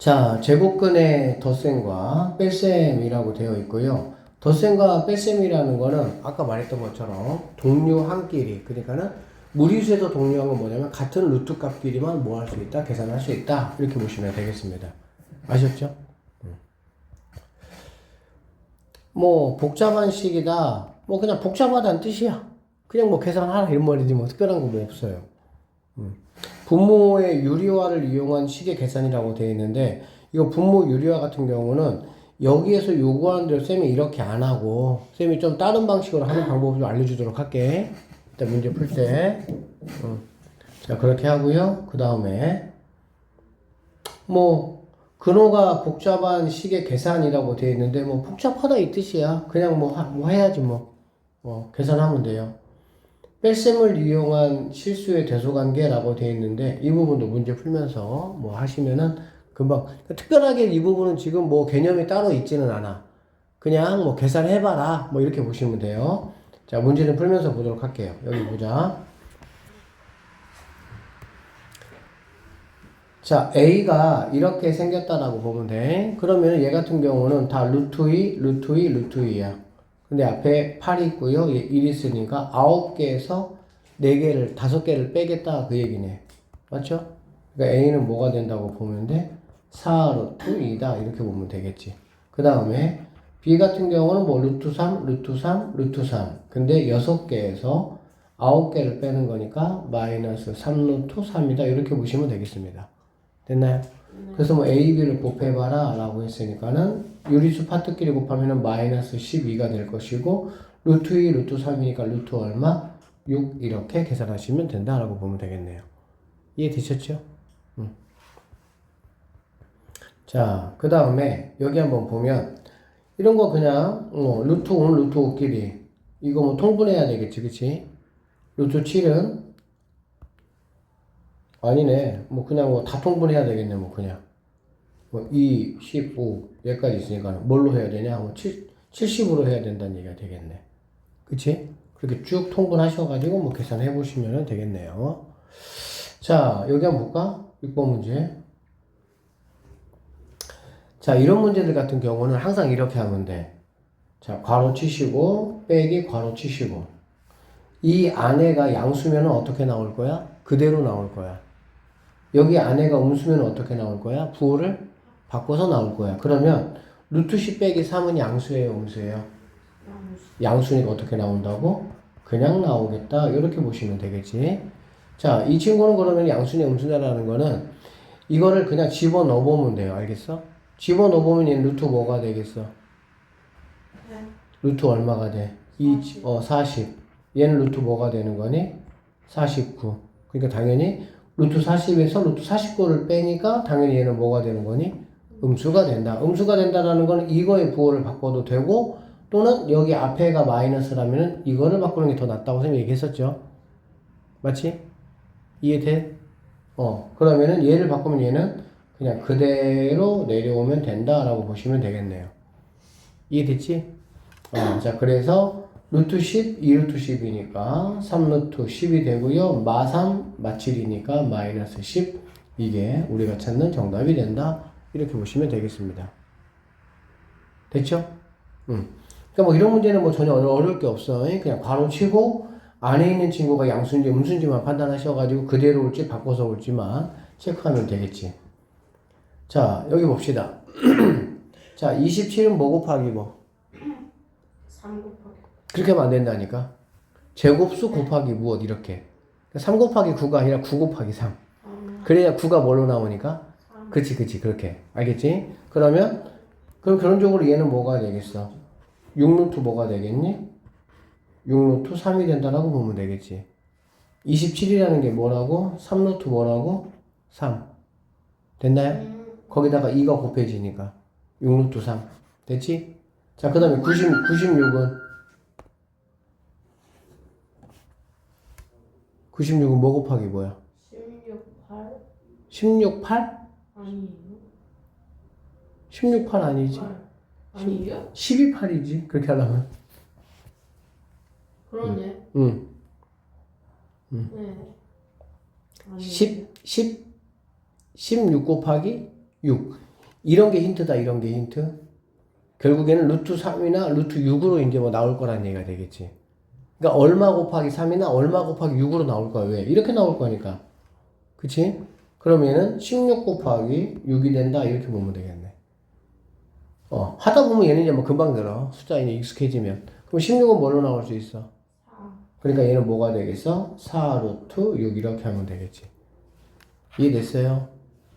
자, 제곱근의 덧셈과 뺄셈이라고 되어 있고요. 덧셈과 뺄셈이라는 거는 아까 말했던 것처럼 동류한끼리, 그러니까는 무리수에서 동류한 건 뭐냐면 같은 루트 값끼리만 뭐 할 수 있다? 계산할 수 있다. 이렇게 보시면 되겠습니다. 아셨죠? 뭐 복잡한 식이다. 뭐 그냥 복잡하다는 뜻이야. 그냥 뭐 계산하라 이런 말이지 뭐 특별한 거 뭐 없어요. 분모의 유리화를 이용한 식의 계산이라고 되어 있는데, 이거 분모 유리화 같은 경우는 여기에서 요구하는 대로 쌤이 이렇게 안 하고 쌤이 좀 다른 방식으로 하는 방법을 좀 알려주도록 할게. 일단 문제 풀 때. 자, 그렇게 하고요. 그 다음에 뭐 근호가 복잡한 식의 계산이라고 되어 있는데, 뭐 복잡하다 이 뜻이야. 그냥 뭐 해야지 뭐 계산하면 돼요. 뺄셈을 이용한 실수의 대소관계라고 되어 있는데, 이 부분도 문제 풀면서 뭐 하시면은 금방, 특별하게 이 부분은 지금 뭐 개념이 따로 있지는 않아. 그냥 뭐 계산해봐라 뭐 이렇게 보시면 돼요. 자, 문제는 풀면서 보도록 할게요. 여기 보자. 자, A가 이렇게 생겼다라고 보면 돼. 그러면 얘 같은 경우는 다 루트 2, 루트 2, 루트 2야. 근데 앞에 8이 있고요. 얘 1이 있으니까 9개에서 4개를, 5개를 빼겠다 그 얘기네. 맞죠? 그러니까 A는 뭐가 된다고 보면 돼? 4 루트 2다. 이렇게 보면 되겠지. 그 다음에 B 같은 경우는 뭐 루트 3, 루트 3, 루트 3. 근데 6개에서 9개를 빼는 거니까 마이너스 3 루트 3이다. 이렇게 보시면 되겠습니다. 됐나요? 그래서 뭐 A, B를 곱해봐라 라고 했으니까는 유리수 파트끼리 곱하면은 마이너스 12가 될 것이고, 루트 2, 루트 3이니까 루트 얼마? 6 이렇게 계산하시면 된다라고 보면 되겠네요. 이해되셨죠? 자, 그 다음에 여기 한번 보면 이런 거 그냥 루트 5, 루트 5끼리 이거 뭐 통분해야 되겠지, 그치? 루트 7은 아니네. 뭐 그냥 뭐 다 통분해야 되겠네, 뭐 그냥. 뭐 2, 15 여기까지 있으니까 뭘로 해야 되냐? 뭐 70으로 해야 된다는 얘기가 되겠네. 그치? 그렇게 쭉 통분하셔가지고 뭐 계산해 보시면 되겠네요. 자, 여기 한번 볼까? 6번 문제. 자, 이런 문제들 같은 경우는 항상 이렇게 하면 돼. 자, 괄호 치시고 빼기 괄호 치시고, 이 안에가 양수면 어떻게 나올 거야? 그대로 나올 거야. 여기 안에가 음수면 어떻게 나올 거야? 부호를 바꿔서 나올 거야. 그러면 루트 10 빼기 3은 양수예요, 음수예요? 양수니까 어떻게 나온다고? 그냥 나오겠다. 이렇게 보시면 되겠지. 자, 이 친구는 그러면 양수냐 음수냐라는 거는 이거를 그냥 집어넣어 보면 돼요. 알겠어? 집어넣어 보면 얘는 루트 뭐가 되겠어? 루트 얼마가 돼? 40. 얘는 루트 뭐가 되는 거니? 49. 그러니까 당연히 루트 40에서 루트 49를 빼니까 당연히 얘는 뭐가 되는 거니? 음수가 된다. 음수가 된다라는 거는 이거의 부호를 바꿔도 되고, 또는 여기 앞에가 마이너스라면 이거를 바꾸는 게 더 낫다고 선생님이 얘기했었죠. 맞지? 이해돼? 그러면은 얘를 바꾸면 얘는 그냥 그대로 내려오면 된다라고 보시면 되겠네요. 이해됐지? 자, 그래서 루트 10, 2루트 10이니까 3루트 10이 되고요. 마3, 마7이니까 마이너스 10. 이게 우리가 찾는 정답이 된다. 이렇게 보시면 되겠습니다. 됐죠? 그러니까 뭐 이런 문제는 뭐 전혀 어려울 게 없어. 그냥 괄호 치고 안에 있는 친구가 양수인지 음수인지만 판단하셔가지고 그대로 올지 바꿔서 올지만 체크하면 되겠지. 자, 여기 봅시다. 자, 27은 뭐 곱하기 뭐? 3 곱하기 그렇게 하면 안 된다니까. 제곱수 곱하기 무엇 이렇게. 3 곱하기 9가 아니라 9 곱하기 3. 그래야 9가 뭘로 나오니까? 3. 그치. 그렇게. 알겠지? 그러면 그런 쪽으로 얘는 뭐가 되겠어? 6루트 뭐가 되겠니? 6루트 3이 된다라고 보면 되겠지. 27이라는 게 뭐라고? 3루트 뭐라고? 3. 됐나요? 거기다가 2가 곱해지니까 6루트 3. 됐지? 자, 그 다음에 96은 96은 뭐 곱하기 뭐야? 16, 8 16, 8? 아니에요? 16, 8 아니지? 8 아니에요? 12, 8이지? 그렇게 하려면. 그러네. 응. 네. 아니에요. 16 곱하기 6. 이런 게 힌트다, 이런 게 힌트. 결국에는 루트 3이나 루트 6으로 이제 뭐 나올 거란 얘기가 되겠지. 그러니까 얼마 곱하기 3이나 얼마 곱하기 6으로 나올 거야. 왜? 이렇게 나올 거니까. 그치? 그러면은 16 곱하기 6이 된다. 이렇게 보면 되겠네. 하다 보면 얘는 이제 뭐 금방 늘어. 숫자 이제 익숙해지면. 그럼 16은 뭘로 나올 수 있어? 4. 그러니까 얘는 뭐가 되겠어? 4 루트 6 이렇게 하면 되겠지. 이해됐어요?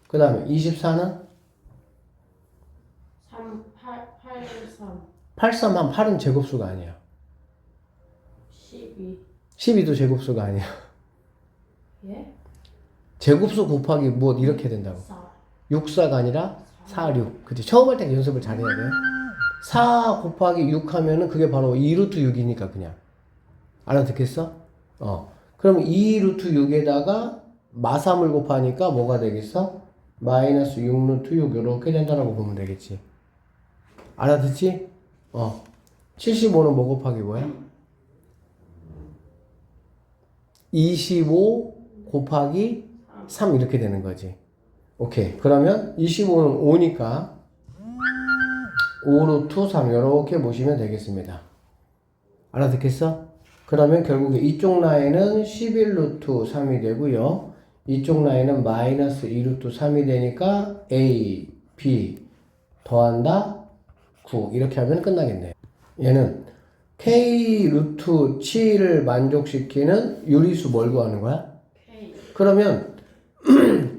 그 다음에 24는? 3, 8, 3. 83 한 8은 제곱수가 아니야. 12. 12도 제곱수가 아니야. 예? 제곱수 곱하기 뭐 이렇게 된다고. 4. 64가 아니라 4, 6. 그치? 처음 할 때 연습을 잘해야 돼. 4 곱하기 6 하면은 그게 바로 2루트 6이니까 그냥. 알아듣겠어? 그럼 2루트 6에다가 마3을 곱하니까 뭐가 되겠어? 마이너스 6루트 6 이렇게 된다라고 보면 되겠지. 알아듣지? 75는 뭐 곱하기 뭐야? 25 곱하기 3 이렇게 되는 거지. 오케이. 그러면 25는 5니까 5루트 3 이렇게 보시면 되겠습니다. 알아듣겠어? 그러면 결국에 이쪽 라인은 11루트 3이 되고요. 이쪽 라인은 마이너스 2루트 3이 되니까 A, B 더한다 9 이렇게 하면 끝나겠네요. 얘는 K 루트 7을 만족시키는 유리수 뭘 구하는 거야? K. 그러면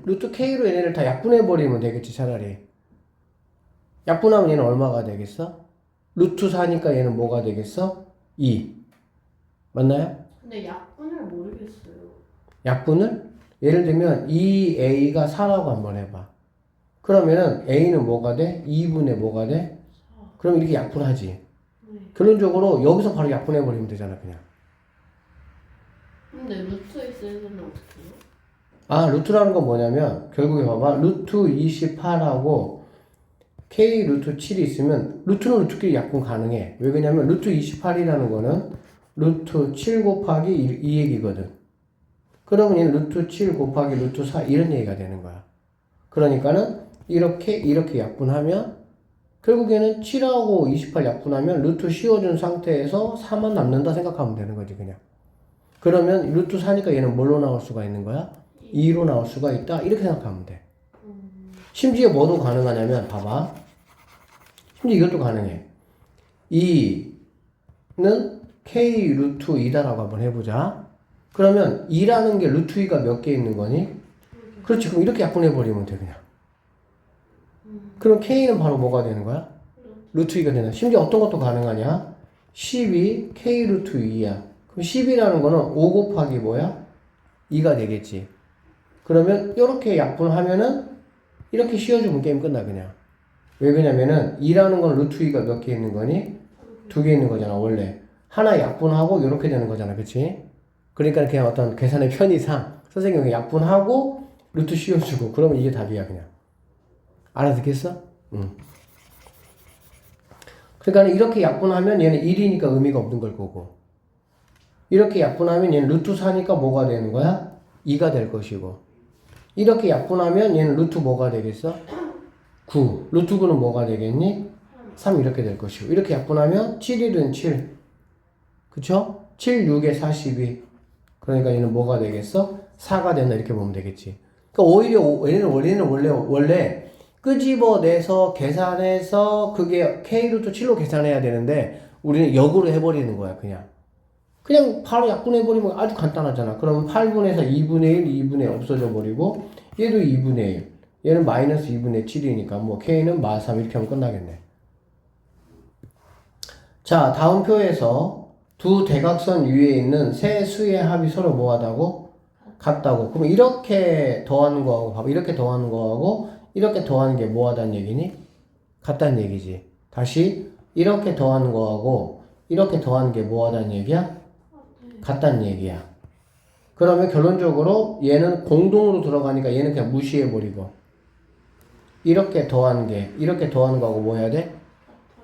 루트 K로 얘네를 다 약분해버리면 되겠지 차라리. 약분하면 얘는 얼마가 되겠어? 루트 4니까 얘는 뭐가 되겠어? 2 맞나요? 근데 약분을 모르겠어요. 약분을? 예를 들면 2A가 4라고 한번 해봐. 그러면은 A는 뭐가 돼? 2분의 뭐가 돼? 4. 그럼 이렇게 약분하지. 네. 결론적으로 여기서 바로 약분해버리면 되잖아 그냥. 근데 루트 있을 때는 어떻게 해요? 루트라는 건 뭐냐면 결국에 봐봐. 루트 28하고 K 루트 7이 있으면 루트는 루트끼리 약분 가능해. 왜 그러냐면 루트 28이라는 거는 루트 7 곱하기 2 얘기거든. 그러면 얘는 루트 7 곱하기 루트 4 이런 얘기가 되는 거야. 그러니까는 이렇게 약분하면 결국에는 7하고 28 약분하면 루트 씌워준 상태에서 4만 남는다 생각하면 되는 거지 그냥. 그러면 루트 4니까 얘는 뭘로 나올 수가 있는 거야? 2로 나올 수가 있다 이렇게 생각하면 돼. 심지어 뭐도 가능하냐면 봐봐. 심지어 이것도 가능해. 2는 K 루트 2다라고 한번 해보자. 그러면 2라는 게 루트 2가 몇 개 있는 거니? 그렇지. 그럼 이렇게 약분해버리면 돼 그냥. 그럼 K는 바로 뭐가 되는 거야? 루트 2가 되나? 심지어 어떤 것도 가능하냐? 12 K 루트 2야. 그럼 10이라는 거는 5 곱하기 뭐야? 2가 되겠지. 그러면 이렇게 약분하면은 이렇게 씌워주면 게임 끝나 그냥. 왜 그러냐면은 2라는 건 루트 2가 몇 개 있는 거니? 2개 있는 거잖아 원래. 하나 약분하고 이렇게 되는 거잖아 그치? 그러니까 그냥 어떤 계산의 편의상 선생님이 약분하고 루트 씌워주고 그러면 이게 답이야 그냥. 알아듣겠어? 응. 그러니까 이렇게 약분하면 얘는 1이니까 의미가 없는 걸 거고 이렇게 약분하면 얘는 루트 4니까 뭐가 되는 거야? 2가 될 것이고 이렇게 약분하면 얘는 루트 뭐가 되겠어? 9. 루트 9는 뭐가 되겠니? 3 이렇게 될 것이고 이렇게 약분하면 7일은 7 그쵸? 7, 6에 42 그러니까 얘는 뭐가 되겠어? 4가 된다 이렇게 보면 되겠지. 그러니까 오히려 얘는 원래 끄집어내서 계산해서 그게 K루트 7로 계산해야 되는데 우리는 역으로 해버리는 거야 그냥 바로 약분해버리면 아주 간단하잖아. 그러면 8분에서 2분의 1, 2분의 1 없어져 버리고 얘도 2분의 1 얘는 마이너스 2분의 7이니까 뭐 K는 마3 이렇게 하면 끝나겠네. 자 다음 표에서 두 대각선 위에 있는 세 수의 합이 서로 뭐하다고? 같다고. 그럼 이렇게 더하는 거하고 봐봐. 이렇게 더하는 거하고 이렇게 더하는 게 뭐하다는 얘기니? 같다는 얘기지. 다시 이렇게 더하는 거하고 이렇게 더하는 게 뭐하다는 얘기야? 같다는 얘기야. 그러면 결론적으로 얘는 공동으로 들어가니까 얘는 그냥 무시해버리고 이렇게 더하는 게 이렇게 더하는 거하고 뭐 해야 돼?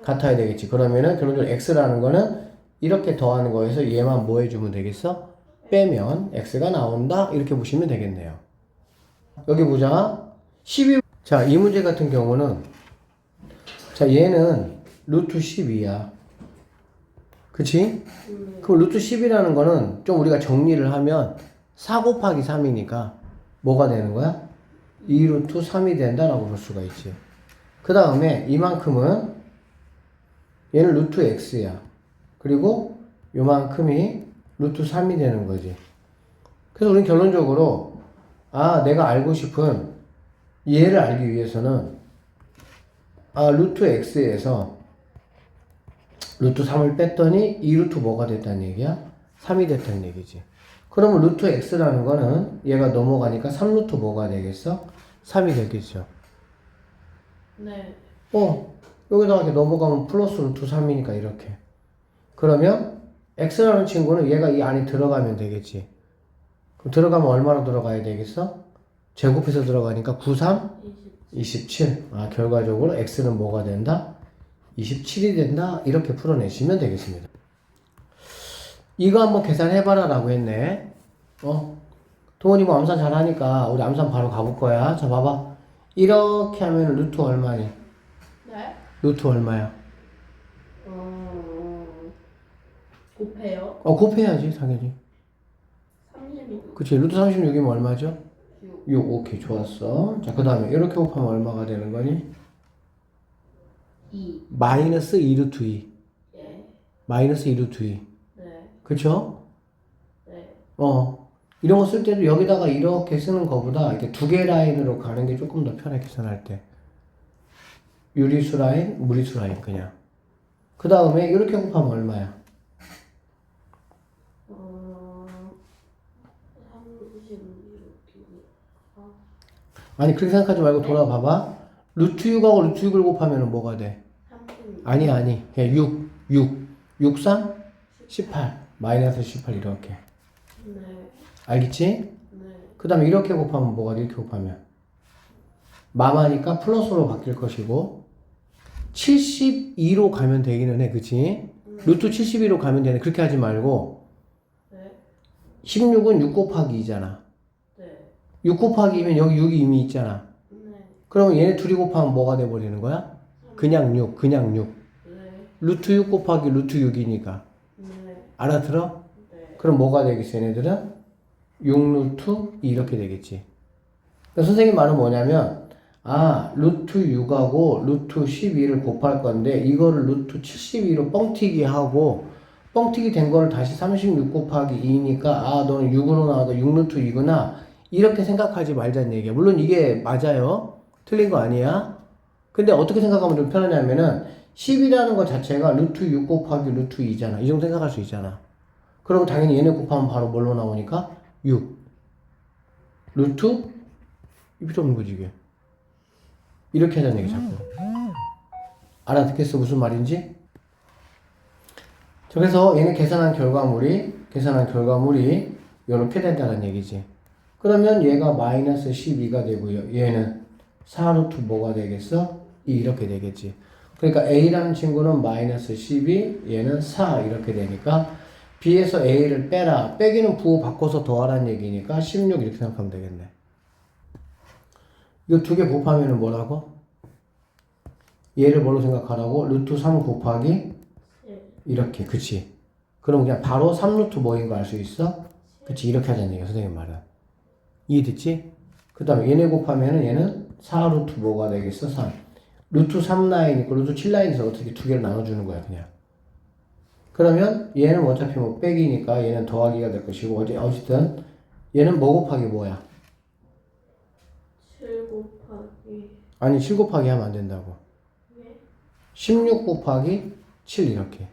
같아야 되겠지. 그러면은 결론적으로 x라는 거는 이렇게 더하는 거에서 얘만 뭐 해주면 되겠어? 빼면 x가 나온다 이렇게 보시면 되겠네요. 여기 보자. 12 자, 이 문제 같은 경우는 자, 얘는 루트 12야. 그치? 그럼 루트 10이라는 거는 좀 우리가 정리를 하면 4 곱하기 3이니까 뭐가 되는 거야? 2 루트 3이 된다라고 볼 수가 있지. 그 다음에 이만큼은 얘는 루트 x야. 그리고 요만큼이 루트 3이 되는 거지. 그래서 우리는 결론적으로 내가 알고 싶은 얘를 알기 위해서는 루트 x에서 루트 3을 뺐더니 2 루트 뭐가 됐다는 얘기야? 3이 됐다는 얘기지. 그러면 루트 x라는 거는 얘가 넘어가니까 3 루트 뭐가 되겠어? 3이 되겠죠. 네. 여기다가 이렇게 넘어가면 플러스 루트 3이니까 이렇게. 그러면 x라는 친구는 얘가 이 안에 들어가면 되겠지. 그럼 들어가면 얼마나 들어가야 되겠어? 제곱해서 들어가니까 9, 3, 27. 결과적으로 x는 뭐가 된다? 27이 된다. 이렇게 풀어내시면 되겠습니다. 이거 한번 계산해봐라 라고 했네. 동원이 뭐 암산 잘하니까 우리 암산 바로 가볼 거야. 자, 봐봐. 이렇게 하면 루트 얼마니? 네? 루트 얼마야? 곱해요. 곱해야지, 당연히. 36. 그치. 루트 36이면 얼마죠? 6. 6. 오케이, 좋았어. 자, 그 다음에 이렇게 곱하면 얼마가 되는 거니? 2. 마이너스 2 루트 2. 예. 마이너스 2 루트 2. 네. 그쵸? 네. 이런 거 쓸 때도 여기다가 이렇게 쓰는 거보다 이렇게 두 개 라인으로 가는 게 조금 더 편해, 계산할 때. 유리수 라인, 무리수 라인, 그냥. 그 다음에 이렇게 곱하면 얼마야? 36. 아니, 그렇게 생각하지 말고 돌아봐봐. 루트 6하고 루트 6을 곱하면 뭐가 돼? 36. 아니. 그냥 6, 3, 18. 마이너스 18 이렇게. 네. 알겠지? 네. 그 다음에 이렇게 곱하면 뭐가 돼? 이렇게 곱하면. 마마니까 플러스로 바뀔 것이고 72로 가면 되기는 해. 그치? 루트 72로 가면 되네. 그렇게 하지 말고 네. 16은 6 곱하기 2잖아. 네. 6 곱하기 2면 여기 6이 이미 있잖아. 네. 그러면 얘네 둘이 곱하면 뭐가 돼버리는 거야? 그냥 6. 네. 루트 6 곱하기 루트 6이니까. 네. 알아들어? 네. 그럼 뭐가 되겠어, 얘네들은? 6 루트 2 이렇게 되겠지. 그러니까 선생님 말은 뭐냐면, 루트 6하고 루트 12를 곱할 건데, 이거를 루트 72로 뻥튀기 하고, 뻥튀기 된 거를 다시 36 곱하기 2니까, 너는 6으로 나와도 6 루트 2구나. 이렇게 생각하지 말자는 얘기야. 물론 이게 맞아요. 틀린 거 아니야. 근데 어떻게 생각하면 좀 편하냐면은, 10이라는 것 자체가 루트 6 곱하기 루트 2잖아. 이 정도 생각할 수 있잖아. 그럼 당연히 얘네 곱하면 바로 뭘로 나오니까? 6. 루트? 이 필요 없는 거지, 이게. 이렇게 하자는 얘기, 자꾸. 알아듣겠어? 무슨 말인지? 그래서 얘는 계산한 결과물이 이렇게 된다는 얘기지. 그러면 얘가 마이너스 12가 되고요. 얘는 4 루트 뭐가 되겠어? 2 이렇게 되겠지. 그러니까 A라는 친구는 마이너스 12, 얘는 4 이렇게 되니까 B에서 A를 빼라. 빼기는 부호 바꿔서 더하라는 얘기니까 16 이렇게 생각하면 되겠네. 이거 두 개 곱하면 뭐라고? 얘를 뭐로 생각하라고? 루트 3 곱하기 이렇게. 그치? 그럼 그냥 바로 3 루트 뭐인 거 알 수 있어? 그치? 이렇게 하자는 얘기야, 선생님 말은. 이해됐지? 그 다음에 얘네 곱하면은 얘는 4 루트 뭐가 되겠어? 3. 루트 3 라인 있고 루트 7 라인에서 어떻게 두 개를 나눠주는 거야, 그냥. 그러면 얘는 어차피 뭐 빼기니까 얘는 더하기가 될 것이고, 어쨌든 얘는 뭐 곱하기 뭐야? 7 곱하기. 아니, 7 곱하기 하면 안 된다고. 네. 16 곱하기 7 이렇게.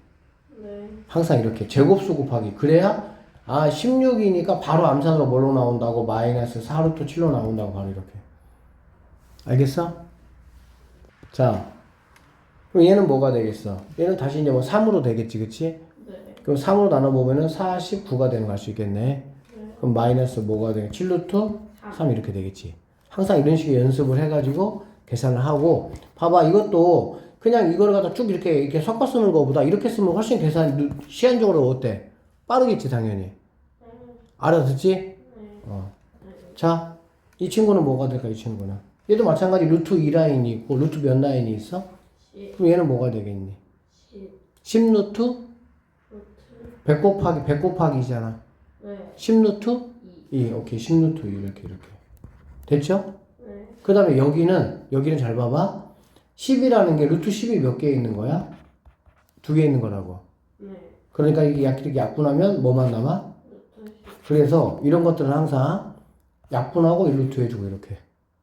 네. 항상 이렇게 제곱수 곱하기. 그래야 16이니까 바로 암산으로 뭘로 나온다고? 마이너스 4 루트 7로 나온다고, 바로 이렇게. 알겠어? 자, 그럼 얘는 뭐가 되겠어? 얘는 다시 이제 뭐 3으로 되겠지, 그치? 네. 그럼 3으로 나눠보면은 49가 되는 거 알 수 있겠네. 네. 그럼 마이너스 뭐가 되겠 7 루트 3 이렇게 되겠지. 항상 이런 식의 연습을 해가지고 계산을 하고, 봐봐, 이것도 그냥 이거를 갖다 쭉 이렇게 섞어 쓰는 거보다 이렇게 쓰면 훨씬 계산, 시간적으로 어때? 빠르겠지, 당연히. 알아듣지? 네. 자, 이 친구는 뭐가 될까, 이 친구는? 얘도 마찬가지 루트 2라인이 있고 루트 몇 라인이 있어? 10, 그럼 얘는 뭐가 되겠니? 10, 10 루트 루트, 100 곱하기 100 곱하기잖아. 네, 10 루트 2, 2. 오케이. 10 루트 2 이렇게. 됐죠? 네, 그 다음에 여기는 잘 봐봐. 10이라는 게 루트 10이 몇 개 있는 거야? 2개 있는 거라고. 네, 그러니까 이게 이렇게 약분하면 뭐만 남아? 루트 10, 그래서 이런 것들은 항상 약분하고 1루트 해주고 이렇게.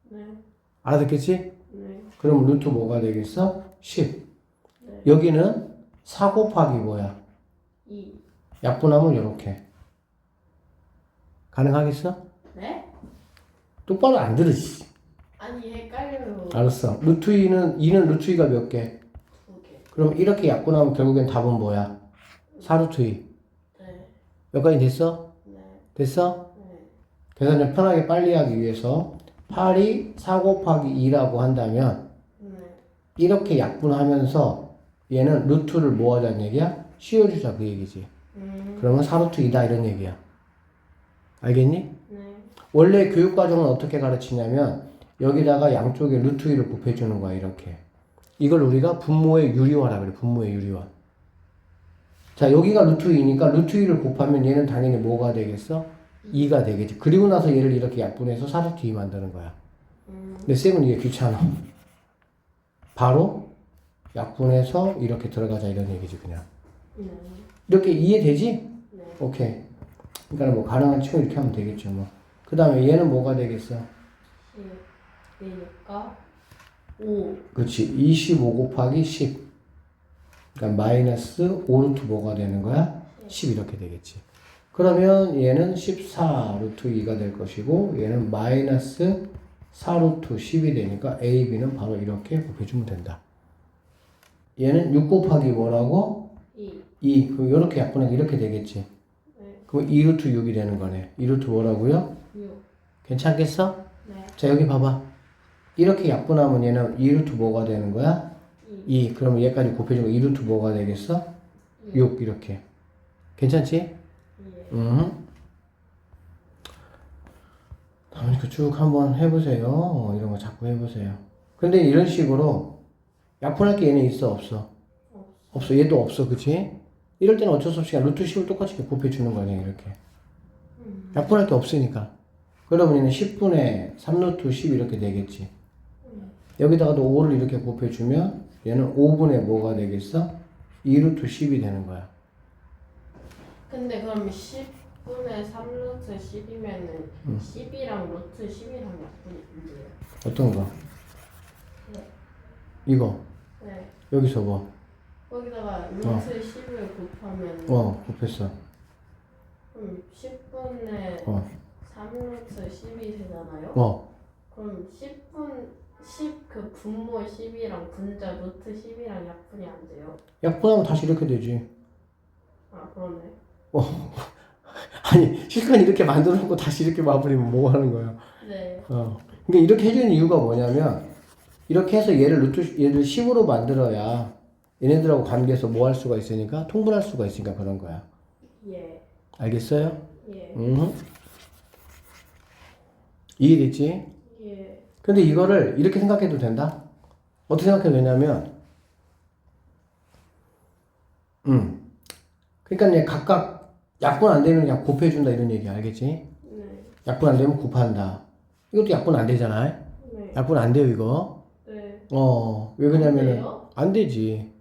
네, 알아듣겠지? 네, 그럼 루트 뭐가 되겠어? 10. 네, 여기는 4 곱하기 뭐야? 2, 약분하면 이렇게. 가능하겠어? 네? 똑바로 안 들으시. 아니 헷갈려요. 알았어. 루트 2는 루트 2가 몇 개? 2개. 그럼 이렇게 약분하면 결국엔 답은 뭐야? 4루트 2. 네, 여기까지 됐어? 네, 됐어? 네, 계산 좀 편하게 빨리 하기 위해서 8이 4 곱하기 2라고 한다면 네, 이렇게 약분하면서 얘는 루트를 뭐 하자는 얘기야? 씌워주자 그 얘기지. 그러면 4루트 2다 이런 얘기야. 알겠니? 네, 원래 교육과정은 어떻게 가르치냐면 여기다가 양쪽에 루트 2를 곱해주는 거야 이렇게. 이걸 우리가 분모의 유리화라 그래. 분모의 유리화. 자 여기가 루트 2니까 루트 2를 곱하면 얘는 당연히 뭐가 되겠어? 2가 되겠지. 그리고 나서 얘를 이렇게 약분해서 4루트 2 만드는 거야. 근데 쌤은 이게 귀찮아. 바로 약분해서 이렇게 들어가자 이런 얘기지 그냥. 네, 이렇게 이해되지? 네, 오케이. 그러니까 뭐 가능한 치고 이렇게 하면 되겠죠 뭐. 그 다음에 얘는 뭐가 되겠어? 10이니까 5, 그렇지. 25 곱하기 10. 그러니까 마이너스 5루트 뭐가 되는 거야? 10 이렇게 되겠지. 그러면 얘는 14 루트 2가 될 것이고 얘는 마이너스 4 루트 10이 되니까 A, B는 바로 이렇게 곱해주면 된다. 얘는 6 곱하기 뭐라고? 2, 2. 그럼 이렇게 약분하면 이렇게 되겠지. 네, 그럼 2 루트 6이 되는 거네. 2 루트 뭐라고요? 6, 괜찮겠어? 네, 자 여기 봐봐. 이렇게 약분하면 얘는 2 루트 뭐가 되는 거야? 2, 2. 그러면 얘까지 곱해주면 2 루트 뭐가 되겠어? 6 이렇게. 괜찮지? 예, 이렇게 쭉 한번 해보세요. 이런 거 자꾸 해보세요. 근데 이런 식으로 약분할 게 얘는 있어 없어? 없어. 얘도 없어. 그치? 이럴 때는 어쩔 수 없이 그냥 루트 10을 똑같이 이렇게 곱해주는 거냐 이렇게. 약분할 게 없으니까. 그러면 얘는 10분의 3루트 10 이렇게 되겠지. 여기다가도 5를 이렇게 곱해주면 얘는 5분의 뭐가 되겠어? 2루트 10이 되는 거야. 근데 그럼 10분의 3루트 10이면은 10이랑 루트 10이랑 약분이 안 돼요? 어떤 거? 네, 이거. 네, 여기서 뭐? 거기다가 루트 10을 곱하면 곱했어. 그럼 10분의 3루트 10이 되잖아요? 그럼 10 그 분모 10이랑 분자 루트 10이랑 약분이 안 돼요? 약분하면 다시 이렇게 되지. 아 그러네. 아니 실컷 이렇게 만들어 놓고 다시 이렇게 마무리면 뭐 하는 거야? 네, 그러니까 이렇게 해주는 이유가 뭐냐면 이렇게 해서 얘를 10으로 만들어야 얘네들하고 관계에서 뭐 할 수가 있으니까 통분할 수가 있으니까 그런 거야. 예, 알겠어요? 예, 이해됐지? 예, 근데 이거를 이렇게 생각해도 된다? 어떻게 생각해도 되냐면 그러니까 이제 각각 약분 안 되면 그냥 곱해준다 이런 얘기 알겠지? 네, 약분 안 되면 곱한다. 이것도 약분 안 되잖아. 네, 약분 안 돼요 이거. 네. 왜 그러냐면은 돼요? 안 되지.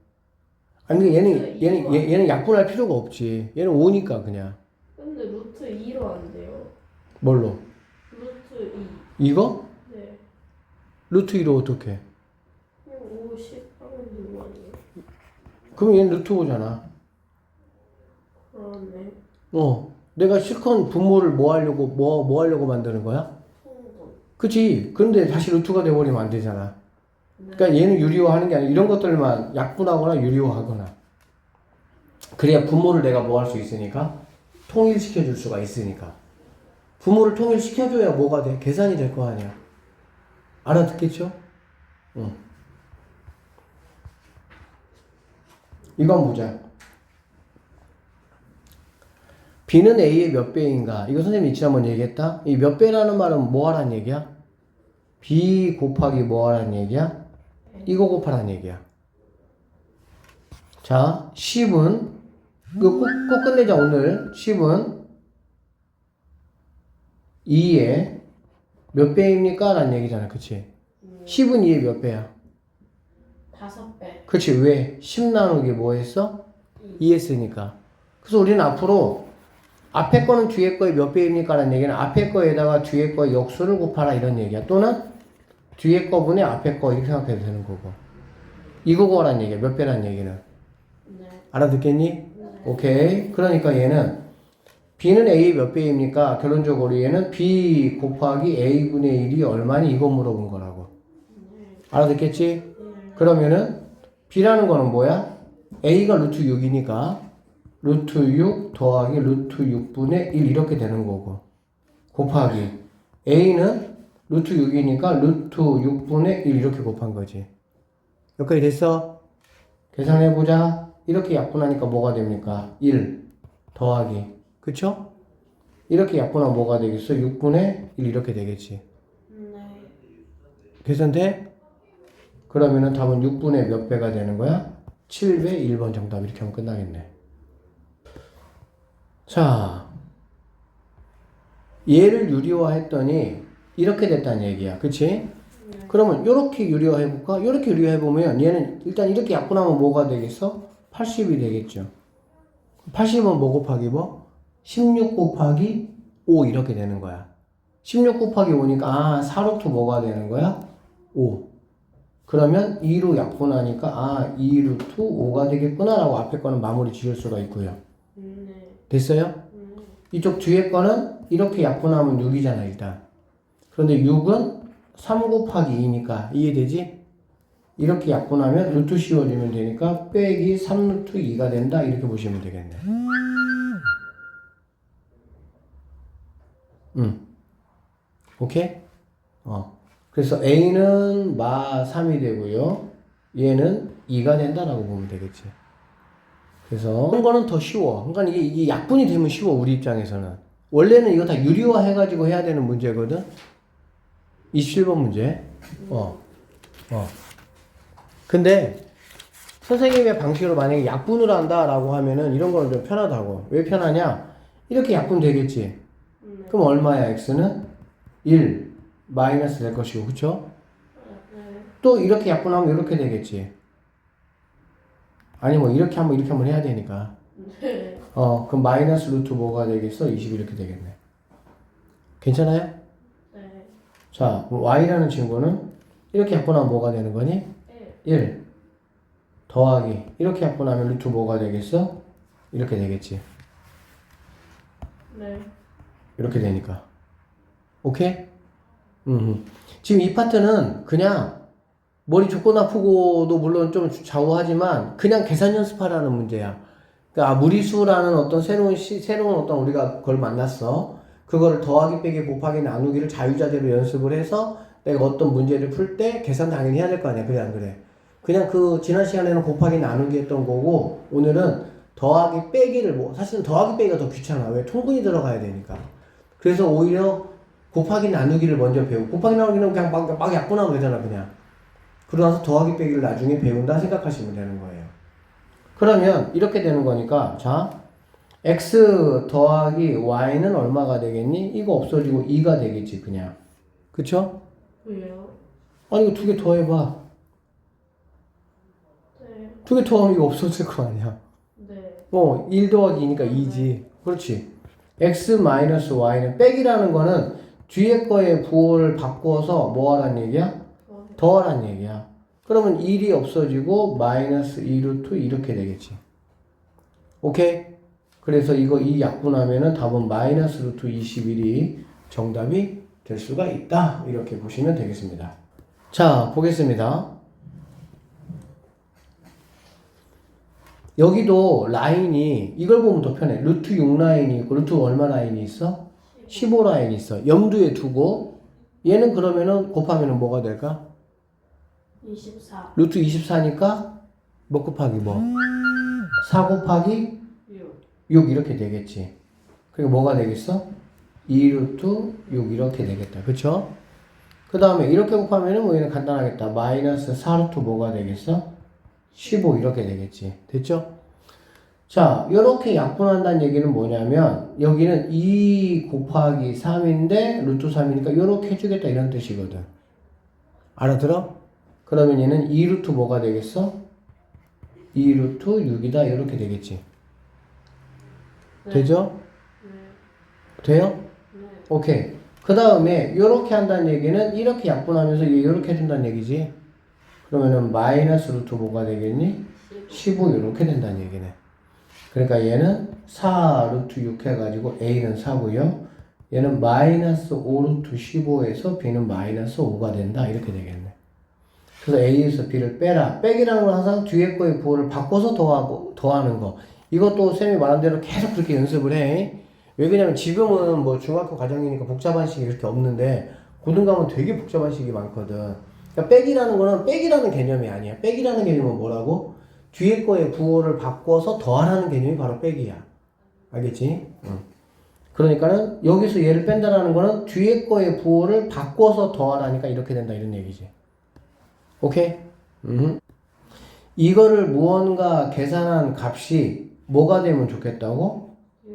아니 얘는 약분할 필요가 없지. 얘는 5니까 그냥. 근데 루트 2로 안 돼요. 뭘로? 루트 이거? 2. 네. 루트 2로 어떻게? 그냥 50 하면 되는 거 아니에요? 그럼 얘는 루트 5잖아. 그러네. 내가 실컷 분모를 뭐 하려고 만드는 거야? 통분. 그치? 근데 다시 루트가 돼버리면 안 되잖아. 그러니까 얘는 유리화하는 게 아니라 이런 것들만 약분하거나 유리화하거나. 그래야 분모를 내가 뭐 할 수 있으니까? 통일시켜 줄 수가 있으니까. 분모를 통일시켜줘야 뭐가 돼? 계산이 될 거 아니야. 알아듣겠죠? 이건 보자. B는 A의 몇 배인가? 이거 선생님이 지난번 얘기했다? 이 몇 배라는 말은 뭐 하라는 얘기야? b 곱하기 뭐 하라는 얘기야? 이거 곱하라는 얘기야. 자, 10은 이거 꼭 끝내자 오늘. 10은 2의 몇 배입니까? 라는 얘기잖아. 그치? 10은 2의 몇 배야? 5배. 그치? 왜? 10 나누기 뭐 했어? 2 했으니까. 그래서 우리는 앞으로 앞에 거는 뒤에 거의 몇 배입니까? 라는 얘기는 앞에 거에다가 뒤에 거의 역수를 곱하라 이런 얘기야. 또는 뒤에 거분의 앞에 거 이렇게 생각해도 되는 거고. 이거 구하라는 얘기야. 몇 배라는 얘기는. 네. 알아듣겠니? 네. 오케이. 그러니까 얘는 b는 a 몇 배입니까? 결론적으로 얘는 b 곱하기 a분의 1이 얼마니? 이거 물어본 거라고. 네. 알아듣겠지? 네. 그러면은 b라는 거는 뭐야? a가 루트 6이니까 루트 6 더하기 루트 6분의 1 이렇게 되는 거고 곱하기 a는 루트 6이니까 루트 6분의 1 이렇게 곱한 거지. 여기까지 됐어? 계산해보자. 이렇게 약분하니까 뭐가 됩니까? 1 더하기 그쵸? 이렇게 약분하면 뭐가 되겠어? 6분의 1 이렇게 되겠지. 네. 계산돼? 그러면은 답은 6분의 몇 배가 되는 거야? 7배 1번 정답 이렇게 하면 끝나겠네. 자, 얘를 유리화했더니 이렇게 됐다는 얘기야. 그치? 네. 그러면 이렇게 유리화해볼까? 이렇게 유리화해보면 얘는 일단 이렇게 약분하면 뭐가 되겠어? 80이 되겠죠. 80은 뭐 곱하기 뭐? 16 곱하기 5 이렇게 되는 거야. 16 곱하기 5니까 4루트 뭐가 되는 거야? 5. 그러면 2로 약분하니까 2루트 5가 되겠구나 라고 앞에 거는 마무리 지을 수가 있고요. 네. 됐어요? 이쪽 뒤에 거는 이렇게 약분하면 6이잖아 일단. 그런데 6은 3 곱하기 2니까 이해되지? 이렇게 약분하면 루트 씌워주면 되니까 빼기 3루트 2가 된다 이렇게 보시면 되겠네. 오케이? 그래서 A는 마 3이 되고요. 얘는 2가 된다라고 보면 되겠지. 그래서 그런 거는 더 쉬워. 그러니까 이게 약분이 되면 쉬워 우리 입장에서는. 원래는 이거 다 유리화 해가지고 해야 되는 문제거든. 27번 문제. 근데 선생님의 방식으로 만약에 약분을 한다라고 하면은 이런 거는 좀 편하다고. 왜 편하냐? 이렇게 약분 되겠지. 그럼 얼마야? x는 1 마이너스 될 것이고, 그쵸? 네. 또 이렇게 약분하면 이렇게 되겠지. 아니 뭐 이렇게 한번 해야 되니까. 네. 그럼 마이너스 루트 뭐가 되겠어? 20 이렇게 되겠네. 괜찮아요? 네. 자, y라는 친구는 이렇게 약분하면 뭐가 되는 거니? 1 더하기 이렇게 약분하면 루트 뭐가 되겠어? 이렇게 되겠지. 네. 이렇게 되니까. 오케이? 지금 이 파트는 그냥 머리 좁고 나쁘고도 물론 좀 좌우하지만 그냥 계산 연습하라는 문제야. 그러니까 무리수라는 어떤 새로운 어떤 우리가 그걸 만났어. 그거를 더하기 빼기 곱하기 나누기를 자유자재로 연습을 해서 내가 어떤 문제를 풀 때 계산 당연히 해야 될 거 아니야. 그래 안 그래? 그냥 그 지난 시간에는 곱하기 나누기 했던 거고 오늘은 더하기 빼기를 사실은 더하기 빼기가 더 귀찮아. 왜? 통분이 들어가야 되니까. 그래서 오히려 곱하기 나누기를 먼저 배우고 곱하기 나누기는 그냥 막 약분하면 되잖아 그냥. 그러고 나서 더하기 빼기를 나중에 배운다 생각하시면 되는 거예요. 그러면 이렇게 되는 거니까 자 x 더하기 y는 얼마가 되겠니? 이거 없어지고 2가 되겠지 그냥. 그쵸? 왜요? 아니 이거 두 개 더해봐. 네. 두 개 더하면 이거 없어질 거 아니야. 네. 1 더하기 2니까 2지. 그렇지. x 마이너스 y는 빼기라는 거는 뒤에 거에 부호를 바꿔서 뭐 하라는 얘기야? 더하라는 얘기야. 그러면 1이 없어지고 마이너스 2루트 이렇게 되겠지. 오케이? 그래서 이 약분하면은 답은 마이너스 루트 21이 정답이 될 수가 있다. 이렇게 보시면 되겠습니다. 자, 보겠습니다. 여기도 라인이 이걸 보면 더 편해. 루트 6 라인이 있고 루트 얼마 라인이 있어? 15 라인이 있어. 염두에 두고 얘는 그러면은 곱하면은 뭐가 될까? 24. 루트 24니까 뭐 곱하기 뭐? 4 곱하기 6. 6 이렇게 되겠지. 그러니까 뭐가 되겠어? 2루트 6 이렇게 되겠다. 그쵸? 그 다음에 이렇게 곱하면은 뭐 얘는 간단하겠다. 마이너스 4 루트 뭐가 되겠어? 15 이렇게 되겠지. 됐죠? 자, 이렇게 약분한다는 얘기는 뭐냐면 여기는 2 곱하기 3인데 루트 3이니까 이렇게 해주겠다 이런 뜻이거든. 알아들어? 그러면 얘는 2 루트 뭐가 되겠어? 2 루트 6이다 이렇게 되겠지. 네. 되죠? 네. 돼요? 네. 오케이. 그 다음에 이렇게 한다는 얘기는 이렇게 약분하면서 이렇게 해준다는 얘기지. 그러면은 마이너스 루트 뭐가 되겠니? 15 이렇게 된다는 얘기네. 그러니까 얘는 4 루트 6 해가지고 A는 4고요. 얘는 마이너스 5 루트 15에서 B는 마이너스 5가 된다. 이렇게 되겠네. 그래서 A에서 B를 빼라. 빼기라는 건 항상 뒤에 거의 부호를 바꿔서 더하는 거. 이것도 쌤이 말한 대로 계속 그렇게 연습을 해. 왜 그러냐면 지금은 뭐 중학교 과정이니까 복잡한 식이 이렇게 없는데 고등감은 되게 복잡한 식이 많거든. 그러니까 빼기라는 거는 빼기라는 개념이 아니야. 빼기라는 개념은 뭐라고? 뒤에 거의 부호를 바꿔서 더하라는 개념이 바로 빼기야. 알겠지? 응. 그러니까는 여기서 얘를 뺀다라는 거는 뒤에 거의 부호를 바꿔서 더하라니까 이렇게 된다 이런 얘기지. 오케이? 이거를 무언가 계산한 값이 뭐가 되면 좋겠다고?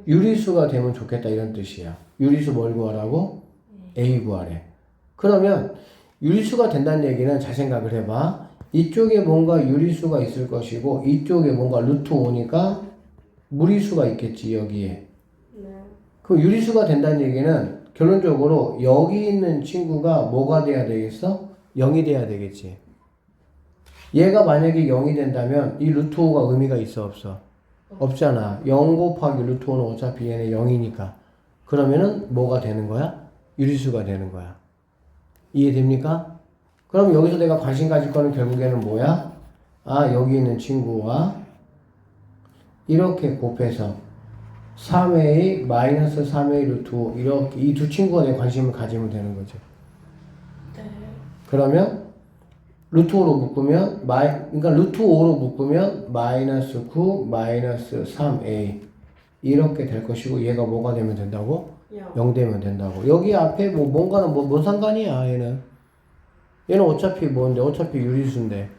유리수가 되면 좋겠다 이런 뜻이야. 유리수 뭘 구하라고? A 구하래. 그러면 유리수가 된다는 얘기는 잘 생각을 해봐. 이쪽에 뭔가 유리수가 있을 것이고 이쪽에 뭔가 루트 5니까 무리수가 있겠지 여기에. 네. 그럼 유리수가 된다는 얘기는 결론적으로 여기 있는 친구가 뭐가 돼야 되겠어? 0이 돼야 되겠지. 얘가 만약에 0이 된다면 이 루트 5가 의미가 있어 없어? 없잖아. 0 곱하기 루트 5는 어차피 얘는 0이니까. 그러면은 뭐가 되는 거야? 유리수가 되는 거야. 이해됩니까? 그럼 여기서 내가 관심 가질 거는 결국에는 뭐야? 아, 여기 있는 친구와 이렇게 곱해서 3a 마이너스 3a 루트 5 이렇게 이 두 친구가 내 관심을 가지면 되는 거죠. 네. 그러면 루트 5로 묶으면 그러니까 루트 5로 묶으면 마이너스 9 마이너스 3a 이렇게 될 것이고 얘가 뭐가 되면 된다고? 0 되면 된다고. 여기 앞에 뭐 뭔가는 뭔 상관이야 얘는 어차피 뭔데 어차피 유리수인데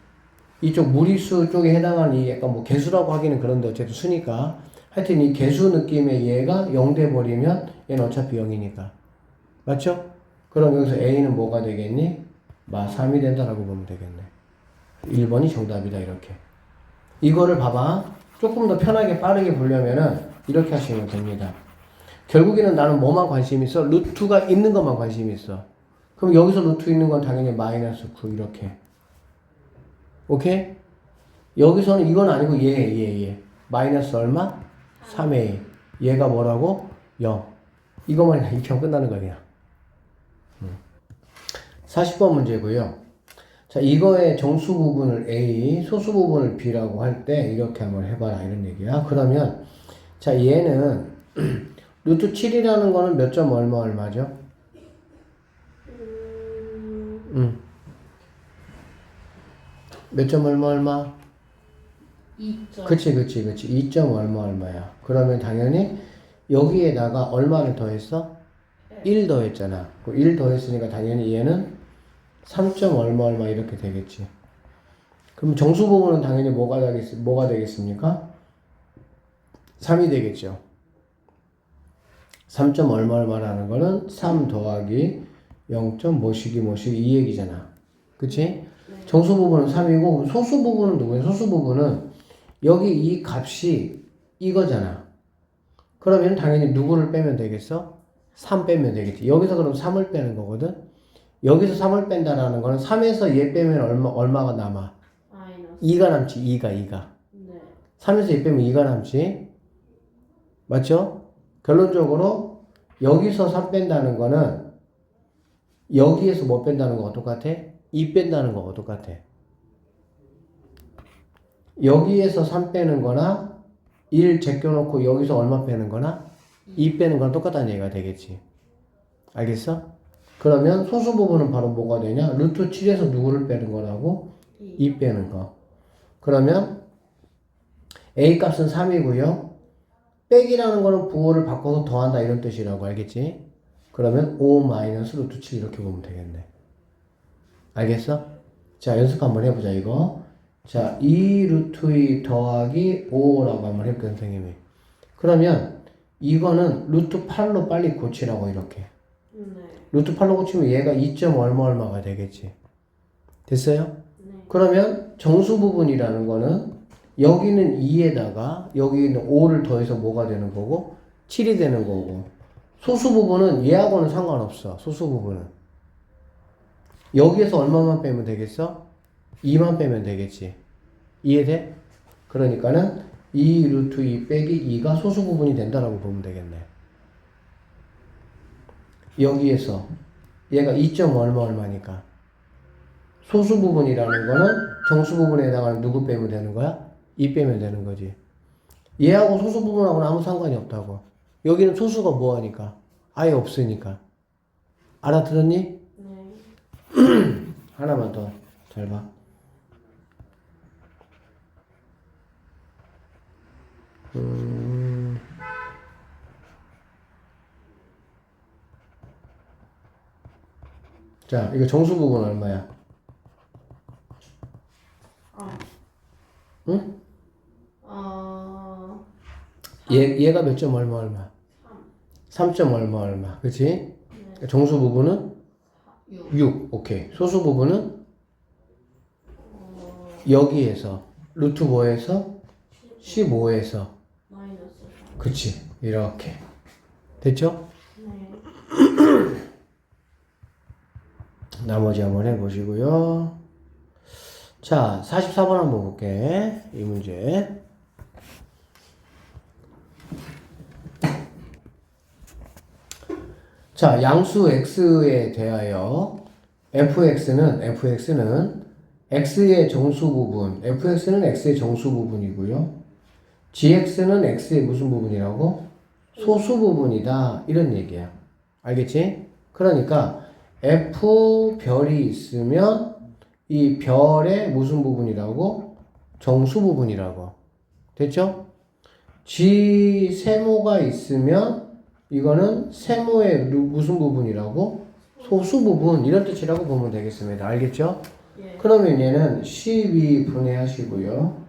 이쪽 무리수 쪽에 해당하는 이 약간 뭐 개수라고 하기는 그런데 어쨌든 수니까 하여튼 이 개수 느낌의 얘가 0 돼버리면 얘는 어차피 0이니까 맞죠? 그럼 여기서 A는 뭐가 되겠니? 마 3이 된다라고 보면 되겠네. 1번이 정답이다 이렇게. 이거를 봐봐. 조금 더 편하게 빠르게 보려면은 이렇게 하시면 됩니다. 결국에는 나는 뭐만 관심 있어? 루트가 있는 것만 관심이 있어. 그럼 여기서 루트 있는 건 당연히 마이너스 9 이렇게. 오케이? 여기서는 이건 아니고 얘. 마이너스 얼마? 3a. 얘가 뭐라고? 0. 이거만 익히면 끝나는 거야 그냥. 40번 문제고요. 자, 이거의 정수 부분을 A, 소수 부분을 B라고 할 때 이렇게 한번 해봐라 이런 얘기야. 그러면 자, 얘는 루트 7이라는 거는 몇 점 얼마죠? 몇 점 얼마? 2점. 그치. 2점 얼마야. 그러면 당연히 여기에다가 얼마를 더했어? 1 더했잖아. 1 더했으니까 당연히 얘는 3점 얼마 이렇게 되겠지. 그럼 정수 부분은 당연히 뭐가 되겠습니까? 3이 되겠죠. 3점 얼마라는 거는 3 더하기 0점 뭐시기 이 얘기잖아. 그치? 네. 정수 부분은 3이고 소수 부분은 누구야? 소수 부분은 여기 이 값이 이거잖아. 그러면 당연히 누구를 빼면 되겠어? 3 빼면 되겠지. 여기서 그럼 3을 빼는 거거든. 여기서 3을 뺀다라는 거는 3에서 얘 빼면 얼마가 남아? 마이너스. 2가 남지. 2가. 네. 3에서 얘 빼면 2가 남지. 맞죠? 결론적으로 여기서 3 뺀다는 거는 여기에서 뭐 뺀다는 거가 똑같아? 2 뺀다는 거가 똑같아. 여기에서 3 빼는 거나 1 제껴놓고 여기서 얼마 빼는 거나 2 빼는 거랑 똑같다는 얘기가 되겠지. 알겠어? 그러면 소수 부분은 바로 뭐가 되냐? 루트 7에서 누구를 빼는 거라고? 2 빼는 거. 그러면 A 값은 3이고요. 빼기라는 거는 부호를 바꿔서 더한다 이런 뜻이라고 알겠지? 그러면 5 마이너스 루트 7 이렇게 보면 되겠네. 알겠어? 자, 연습 한번 해보자, 이거. 자, 2 루트 2 더하기 5라고 한번 해볼게요, 선생님이. 그러면 이거는 루트 8로 빨리 고치라고, 이렇게. 네. 루트 8로 고치면 얘가 2점 얼마 얼마가 되겠지. 됐어요? 네. 그러면 정수 부분이라는 거는 여기는 2에다가 여기는 5를 더해서 뭐가 되는 거고 7이 되는 거고 소수 부분은 얘하고는 상관없어. 소수 부분은 여기에서 얼마만 빼면 되겠어? 2만 빼면 되겠지. 이해돼? 그러니까는 2 루트 2 빼기 2가 소수 부분이 된다라고 보면 되겠네. 여기에서 얘가 2점 얼마 얼마니까 소수 부분이라는 거는 정수 부분에 해당하는 누구 빼면 되는 거야? 2 빼면 되는 거지. 얘하고 소수 부분하고는 아무 상관이 없다고. 여기는 소수가 뭐하니까? 아예 없으니까. 알아들었니? 네. 하나만 더 잘 봐. 자, 이거 정수 부분 얼마야? 응? 얘가 몇 점 얼마 얼마? 3점 얼마 얼마. 그치? 네. 정수 부분은 6. 6. 오케이. 소수 부분은 어, 여기에서 루트 5에서 15에서 마이너스 4. 그치. 이렇게. 됐죠? 네. 나머지 한번 해보시고요. 자, 44번 한번 볼게. 이 문제. 자, 양수 x에 대하여 fx는 x의 정수 부분, fx는 x의 정수 부분이고요. gx는 x의 무슨 부분이라고? 소수 부분이다. 이런 얘기야. 알겠지? 그러니까 f 별이 있으면 이 별의 무슨 부분이라고? 정수 부분이라고. 됐죠? g 세모가 있으면 이거는 세모의 무슨 부분이라고? 소수 부분 이런 뜻이라고 보면 되겠습니다. 알겠죠? 예. 그러면 얘는 12 분해하시고요.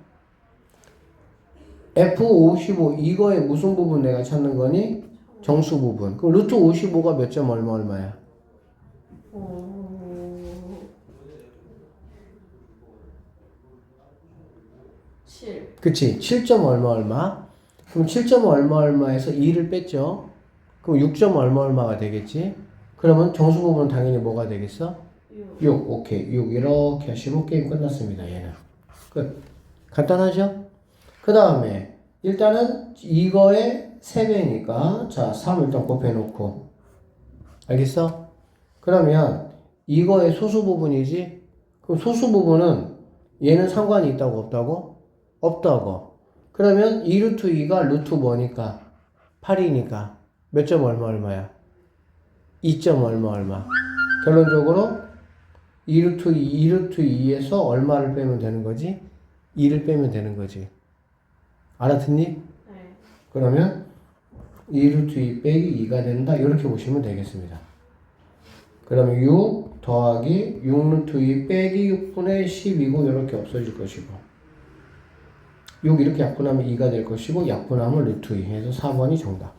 F55 이거의 무슨 부분 내가 찾는 거니? 정수 부분. 그럼 루트 55가 몇 점 얼마 얼마야? 7. 그치? 7점 얼마 얼마? 그럼 7점 얼마 얼마에서 2를 뺐죠? 그럼 6점 얼마 얼마가 되겠지? 그러면 정수 부분은 당연히 뭐가 되겠어? 6. 6. 오케이. 6 이렇게 하시면 게임 끝났습니다. 얘는. 끝. 간단하죠? 그 다음에 일단은 이거의 3배니까 자 3 일단 곱해놓고 알겠어? 그러면 이거의 소수 부분이지? 그럼 소수 부분은 얘는 상관이 있다고 없다고? 없다고. 그러면 2 루트 2가 루트 뭐니까? 8이니까 몇 점 얼마 얼마야? 2점 얼마 얼마. 결론적으로 2 루트 2에서 얼마를 빼면 되는 거지? 2를 빼면 되는 거지. 알아듣니? 네. 그러면 2 루트 2 빼기 2가 된다. 이렇게 보시면 되겠습니다. 그러면 6 더하기 6 루트 2 빼기 6분의 10이고 이렇게 없어질 것이고 6 이렇게 약분하면 2가 될 것이고 약분하면 루트 2 해서 4번이 정답.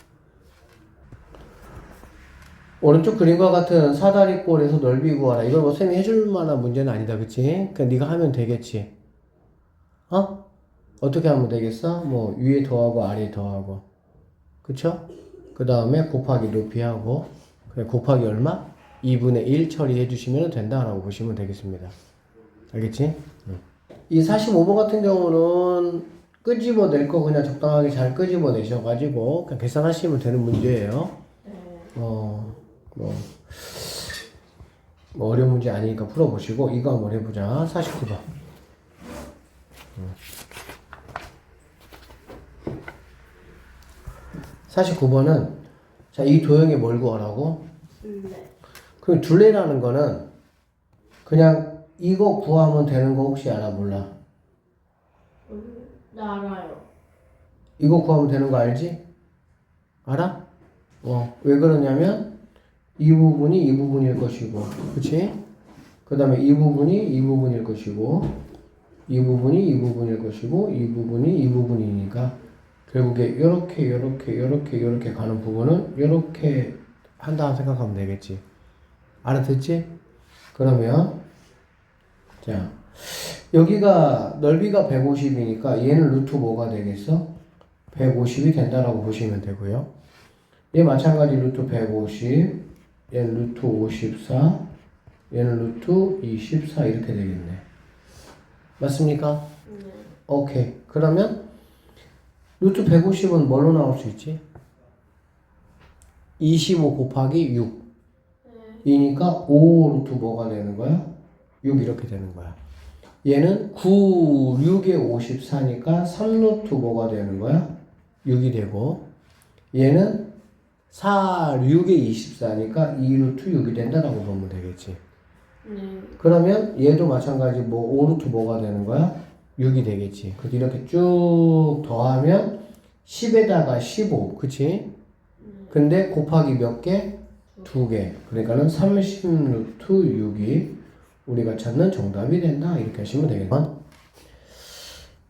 오른쪽 그림과 같은 사다리꼴에서 넓이 구하라. 이걸 뭐 쌤이 해줄 만한 문제는 아니다. 그치? 그냥 네가 하면 되겠지. 어? 어떻게 하면 되겠어? 뭐 위에 더하고 아래 더하고 그쵸? 그 다음에 곱하기 높이하고 그래 곱하기 얼마? 2분의 1 처리해 주시면 된다라고 보시면 되겠습니다. 알겠지? 이 45번 같은 경우는 끄집어낼 거 그냥 적당하게 잘 끄집어내셔가지고 그냥 계산하시면 되는 문제예요. 네. 뭐 어려운 문제 아니니까 풀어보시고 이거 한번 해보자. 49번. 49번은 자, 이 도형에 뭘 구하라고? 둘레. 그 둘레라는 거는 그냥 이거 구하면 되는 거 혹시 알아 몰라? 나 알아요. 이거 구하면 되는 거 알지? 알아? 왜 그러냐면 이 부분이 이 부분일 것이고 그치? 그 그 다음에 이 부분이 이 부분일 것이고 이 부분이 이 부분일 것이고 이 부분이 이 부분이니까 결국에 이렇게 가는 부분은 이렇게 한다 생각하면 되겠지. 알아듣지? 그러면 자 여기가 넓이가 150이니까 얘는 루트 뭐가 되겠어? 150이 된다라고 보시면 되고요. 얘 마찬가지 루트 150, 얘는 루트 54, 얘는 루트 24 이렇게 되겠네. 맞습니까? 네. 오케이. 그러면 루트 150은 뭘로 나올 수 있지? 25 곱하기 6 이니까 5 루트 뭐가 되는 거야? 6 이렇게 되는 거야. 얘는 9, 6에 54니까 3 루트 뭐가 되는 거야? 6이 되고 얘는 4, 6에 24니까 2 루트 6이 된다라고 보면 되겠지. 그러면 얘도 마찬가지 뭐 5 루트 뭐가 되는 거야? 6이 되겠지. 그래서 이렇게 쭉 더하면 10에다가 15, 그치? 근데 곱하기 몇 개? 2개. 그러니까는 30 루트 6이 우리가 찾는 정답이 된다. 이렇게 하시면 되겠네.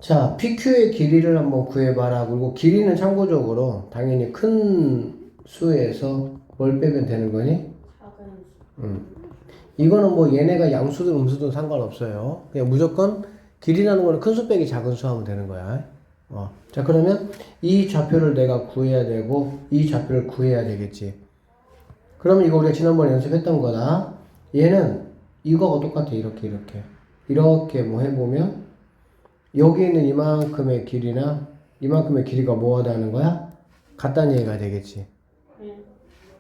자, PQ의 길이를 한번 구해봐라. 그리고 길이는 참고적으로 당연히 큰 수에서 뭘 빼면 되는 거니? 작은 수. 이거는 뭐 얘네가 양수든 음수든 상관없어요. 그냥 무조건 길이라는 거는 큰 수 빼기 작은 수 하면 되는 거야. 자, 그러면 이 좌표를 내가 구해야 되고 이 좌표를 구해야 되겠지. 그러면 이거 우리가 지난번에 연습했던 거다. 얘는 이거가 똑같아. 이렇게 뭐 해보면 여기 있는 이만큼의 길이나 이만큼의 길이가 뭐하다는 거야? 같다는 얘기가 되겠지.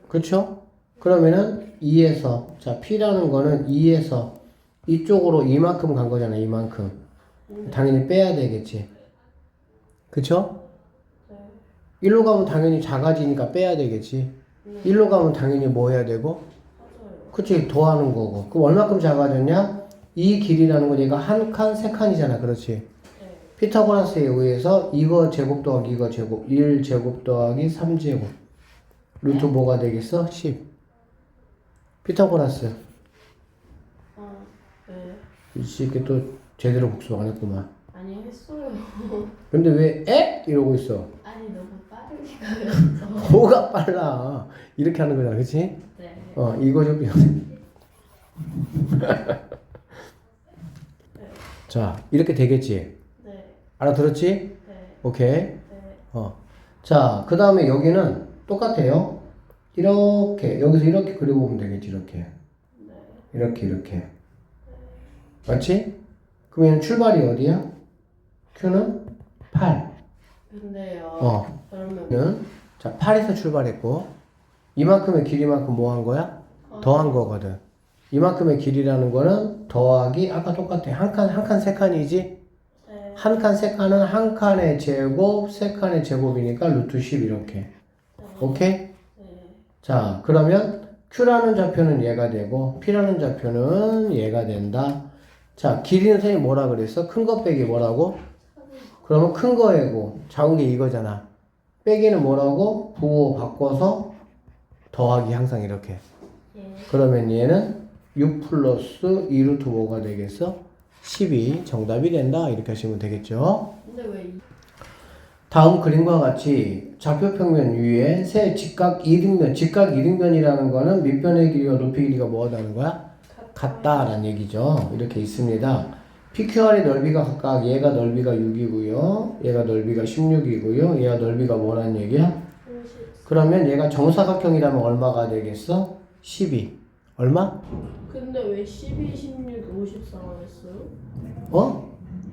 그쵸? 그러면은 2에서 자 P라는 거는 2에서 이쪽으로 이만큼 간 거잖아. 이만큼. 당연히 빼야 되겠지. 그쵸? 1로 가면 당연히 작아지니까 빼야 되겠지. 1로 가면 당연히 뭐 해야 되고? 그치, 더하는 거고. 그럼 얼마큼 작아졌냐? 이 길이라는 건 얘가 한 칸, 세 칸이잖아. 그렇지? 피타고라스에 의해서 이거 제곱 더하기 이거 제곱 1제곱 더하기 3제곱 루트 뭐가 되겠어? 10. 피타고라스. 네. 이 새끼 또 제대로 복수 안 했구만. 아니 했어요. 근데 왜 에? 이러고 있어. 아니 너무 빠르게 가려서. 뭐가 빨라. 이렇게 하는 거잖아. 그치? 네. 이거 좀 자, 이렇게 되겠지? 네. 알아들었지? 네. 오케이. 네. 자, 그 다음에 여기는 똑같아요. 이렇게, 여기서 이렇게 그려보면 되겠지, 이렇게. 네. 이렇게. 맞지? 그러면 출발이 어디야? Q는 8. 근데요. 그러면 자, 8에서 출발했고, 이만큼의 길이만큼 뭐 한 거야? 더한 거거든. 이만큼의 길이라는 거는 더하기, 아까 똑같아. 한 칸, 세 칸이지? 네. 한 칸, 세 칸은 한 칸의 제곱, 세 칸의 제곱이니까 루트 10 이렇게. 오케이? 네. 자, 그러면 Q라는 좌표는 얘가 되고 P라는 좌표는 얘가 된다. 자, 길이는 선생님이 뭐라 그랬어? 큰 거 빼기 뭐라고? 그러면 큰 거이고 작은 게 이거잖아. 빼기는 뭐라고? 부호 바꿔서 더하기 항상 이렇게. 예. 그러면 얘는 6 플러스 2 루트 뭐가 되겠어? 10이 정답이 된다. 이렇게 하시면 되겠죠. 근데 왜 다음 그림과 같이 좌표평면 위에 세 직각 이등변, 직각 이등변이라는 거는 밑변의 길이와 높이 길이가 뭐하다는 거야? 같다라는 얘기죠. 이렇게 있습니다. PQR의 넓이가 각각 얘가 넓이가 6이고요. 얘가 넓이가 16이고요. 얘가 넓이가 뭐라는 얘기야? 그러면 얘가 정사각형이라면 얼마가 되겠어? 12. 얼마? 근데 왜 12, 16, 54만 했어요?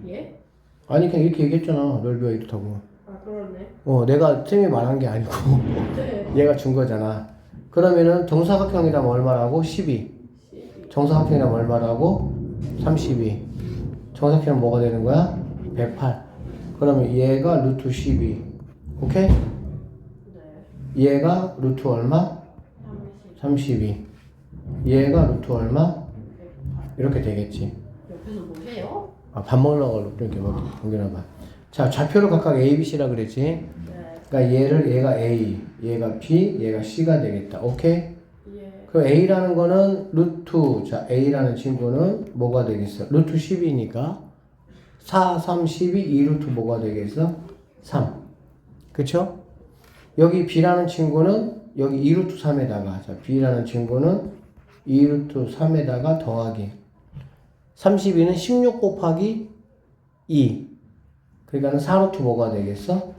예? 아니 그냥 이렇게 얘기했잖아. 넓이가 이렇다고. 아 그러네. 내가 쌤이 말한 게 아니고 네. 얘가 준 거잖아. 그러면은 정사각형이라면 얼마라고? 12. 12. 정사각형이라면 얼마라고? 32. 정사각형은 뭐가 되는 거야? 108. 그러면 얘가 루트 12. 오케이? 네. 얘가 루트 얼마? 32. 얘가 루트 얼마? 108. 이렇게 되겠지. 옆에서 뭐 해요? 밥 먹으려고 이렇게 막 당겨놔봐. 자, 좌표를 각각 A, B, C라 그랬지? 네. 그러니까 얘가 A, 얘가 B, 얘가 C가 되겠다. 오케이? 예. 그럼 A라는 거는 루트, 자, A라는 친구는 뭐가 되겠어? 루트 10이니까 4, 3, 12, 2루트 뭐가 되겠어? 3. 그쵸? 여기 B라는 친구는 여기 2루트 3에다가, 자, B라는 친구는 2루트 3에다가 더하기. 32는 16 곱하기 2. 그러니까는 4루트 뭐가 되겠어?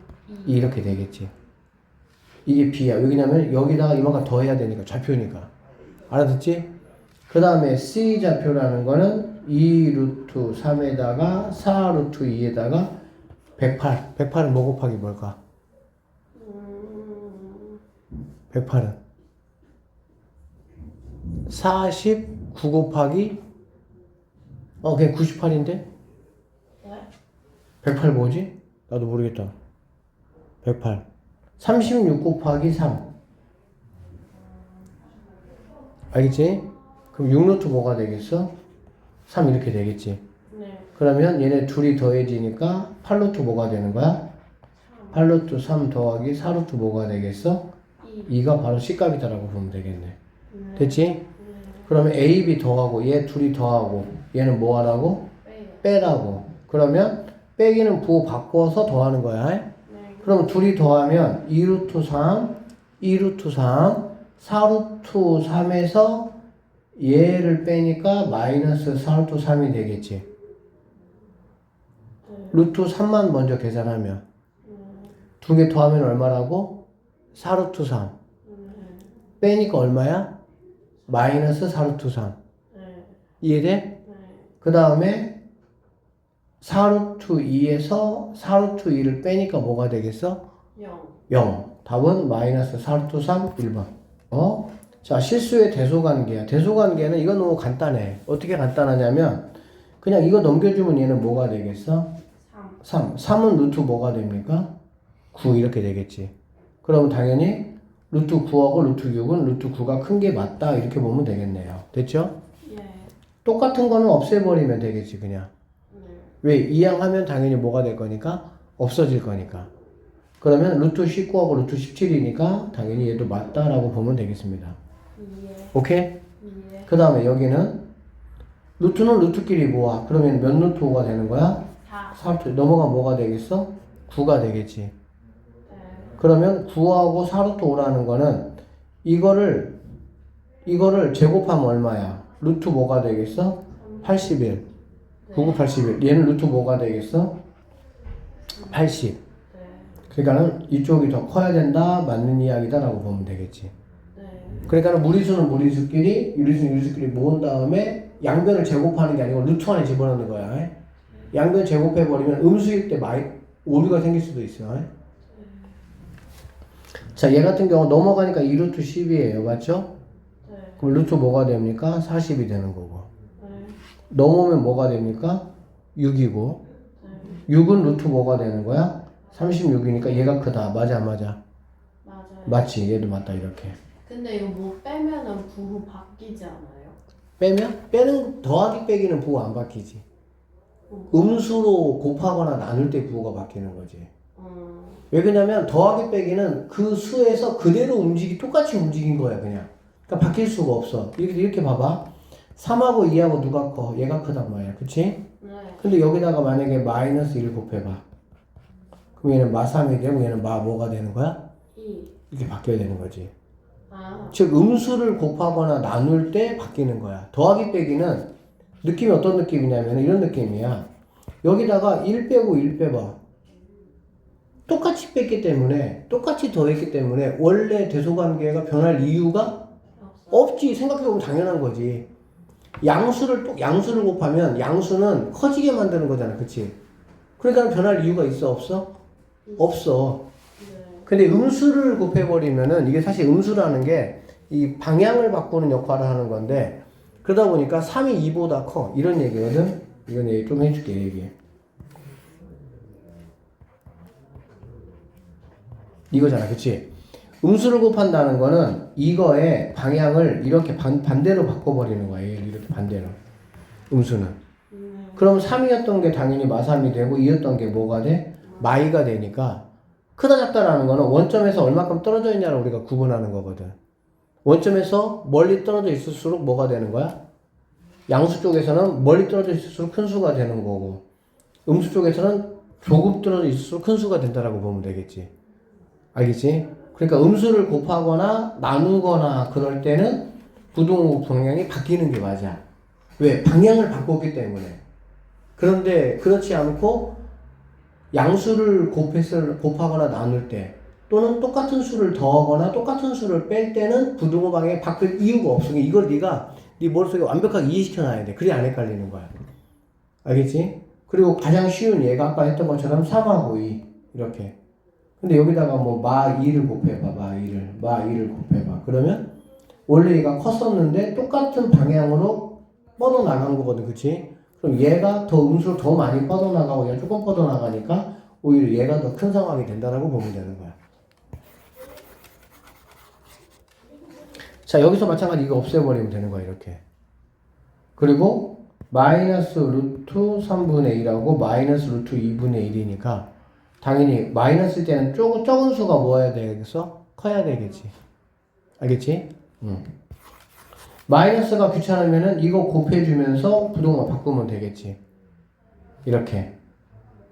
2 이렇게 되겠지. 이게 B야. 왜냐면 여기다가 이만큼 더해야 되니까, 좌표니까. 알아듣지? 그 다음에 C 좌표라는 거는 2루트 3에다가 4루트 2에다가 108. 108은 뭐 곱하기 뭘까? 108은 49 곱하기 그냥 98인데? 네? 108 뭐지? 나도 모르겠다. 108 36 곱하기 3 알겠지? 그럼 6루트 뭐가 되겠어? 3 이렇게 되겠지. 네. 그러면 얘네 둘이 더해지니까 8루트 뭐가 되는 거야? 8루트 3 더하기 4루트 뭐가 되겠어? 2가 바로 C값이다라고 보면 되겠네. 네. 됐지? 네. 그러면 A, B 더하고 얘 둘이 더하고 얘는 뭐 하라고? 빼요. 빼라고. 그러면 빼기는 부호 바꿔서 더하는 거야. 네. 그럼 둘이 더하면 2루트 3, 2루트 3, 4루트 3에서 얘를 빼니까 마이너스 4루트 3이 되겠지. 네. 루트 3만 먼저 계산하면 두 개 더하면 얼마라고? 4루트 3 빼니까 얼마야? 마이너스 4루트 3 네. 이해돼? 네. 그 다음에 4루트 2에서 4루트 2를 빼니까 뭐가 되겠어? 0. 0. 답은 마이너스 4루트 3 1번. 자, 실수의 대소관계야. 대소관계는 이거 너무 간단해. 어떻게 간단하냐면 그냥 이거 넘겨주면 얘는 뭐가 되겠어? 3. 3. 3은 루트 뭐가 됩니까? 9 이렇게 되겠지. 그럼 당연히 루트 9하고 루트 6은 루트 9가 큰 게 맞다 이렇게 보면 되겠네요. 됐죠? 예. 똑같은 거는 없애버리면 되겠지 그냥. 네. 왜? 이항하면 당연히 뭐가 될 거니까? 없어질 거니까. 그러면 루트 19하고 루트 17이니까 당연히 얘도 맞다라고 보면 되겠습니다. 예. 오케이? 예. 그 다음에 여기는 루트는 루트끼리 모아. 그러면 몇 루트 5가 되는 거야? 4. 4루트 넘어가면 뭐가 되겠어? 9가 되겠지. 네. 그러면 9하고 4루트 5라는 거는 이거를 제곱하면 얼마야? 루트 뭐가 되겠어? 81. 9구 81. 얘는 루트 뭐가 되겠어? 80. 네. 그러니까는 이쪽이 더 커야 된다. 맞는 이야기다라고 보면 되겠지. 네. 그러니까는 무리수는 무리수끼리, 유리수는 유리수끼리 모은 다음에 양변을 제곱하는 게 아니고 루트 안에 집어넣는 거야. 양변 제곱해버리면 음수일 때 오류가 생길 수도 있어. 자, 얘 같은 경우 넘어가니까 2루트 10이에요. 맞죠? 네. 그럼 루트 뭐가 됩니까? 40이 되는 거고. 네. 넘어오면 뭐가 됩니까? 6이고. 네. 6은 루트 뭐가 되는 거야? 36이니까 얘가 크다. 맞아, 안 맞아? 맞아요. 맞지. 얘도 맞다, 이렇게. 근데 이거 뭐 빼면은 부호 바뀌지 않아요? 빼는, 더하기 빼기는 부호 안 바뀌지. 음수로 곱하거나 나눌 때 부호가 바뀌는 거지. 왜 그러냐면 더하기 빼기는 그 수에서 그대로 똑같이 움직인 거야, 그냥. 그러니까 바뀔 수가 없어. 이렇게 봐봐. 3하고 2하고 누가 커? 얘가 크단 말이야. 그치? 네. 근데 여기다가 만약에 마이너스 1 곱해봐. 그럼 얘는 마3이 되고 얘는 뭐가 되는 거야? 2. 이렇게 바뀌어야 되는 거지. 아. 즉 음수를 곱하거나 나눌 때 바뀌는 거야. 더하기 빼기는 느낌이 어떤 느낌이냐면 이런 느낌이야. 여기다가 1 빼고 1 빼봐. 똑같이 뺐기 때문에 똑같이 더했기 때문에 원래 대소관계가 변할 이유가 없지. 생각해보면 당연한 거지. 양수를 곱하면 양수는 커지게 만드는 거잖아. 그치? 그러니까 변할 이유가 있어? 없어? 없어. 네. 근데 음수를 곱해버리면은 이게 사실 음수라는 게 이 방향을 바꾸는 역할을 하는 건데 그러다 보니까 3이 2보다 커. 이런 얘기거든. 이건 얘기 좀 해줄게. 얘기. 이거잖아. 그치? 음수를 곱한다는 거는 이거의 방향을 이렇게 반대로 바꿔버리는 거야. 얘를 이렇게 반대로. 음수는. 그럼 3이었던 게 당연히 마3이 되고 2였던 게 뭐가 돼? 마2가 되니까 크다 작다라는 거는 원점에서 얼마큼 떨어져 있냐를 우리가 구분하는 거거든. 원점에서 멀리 떨어져 있을수록 뭐가 되는 거야? 양수 쪽에서는 멀리 떨어져 있을수록 큰 수가 되는 거고 음수 쪽에서는 조금 떨어져 있을수록 큰 수가 된다라고 보면 되겠지. 알겠지? 그러니까 음수를 곱하거나 나누거나 그럴 때는 부등호 방향이 바뀌는 게 맞아. 왜? 방향을 바꿨기 때문에. 그런데 그렇지 않고 양수를 곱하거나 나눌 때 또는 똑같은 수를 더하거나 똑같은 수를 뺄 때는 부등호 방향이 바뀔 이유가 없어. 이걸 네가 네 머릿속에 완벽하게 이해시켜 놔야 돼. 그래야 안 헷갈리는 거야. 알겠지? 그리고 가장 쉬운 예가 아까 했던 것처럼 3하고 2 이렇게. 근데 여기다가 뭐 마 2를 곱해봐. 마 2를 곱해봐. 그러면 원래 얘가 컸었는데 똑같은 방향으로 뻗어나간 거거든. 그치? 그럼 얘가 더 음수로 더 많이 뻗어나가고 얘가 조금 뻗어나가니까 오히려 얘가 더 큰 상황이 된다라고 보면 되는 거야. 자, 여기서 마찬가지 이거 없애버리면 되는 거야. 이렇게. 그리고 마이너스 루트 3분의 1하고 마이너스 루트 2분의 1이니까 당연히 마이너스 때는 적은 수가 뭐여야 되겠어? 커야 되겠지. 알겠지? 마이너스가 귀찮으면은 이거 곱해주면서 부동만 바꾸면 되겠지. 이렇게.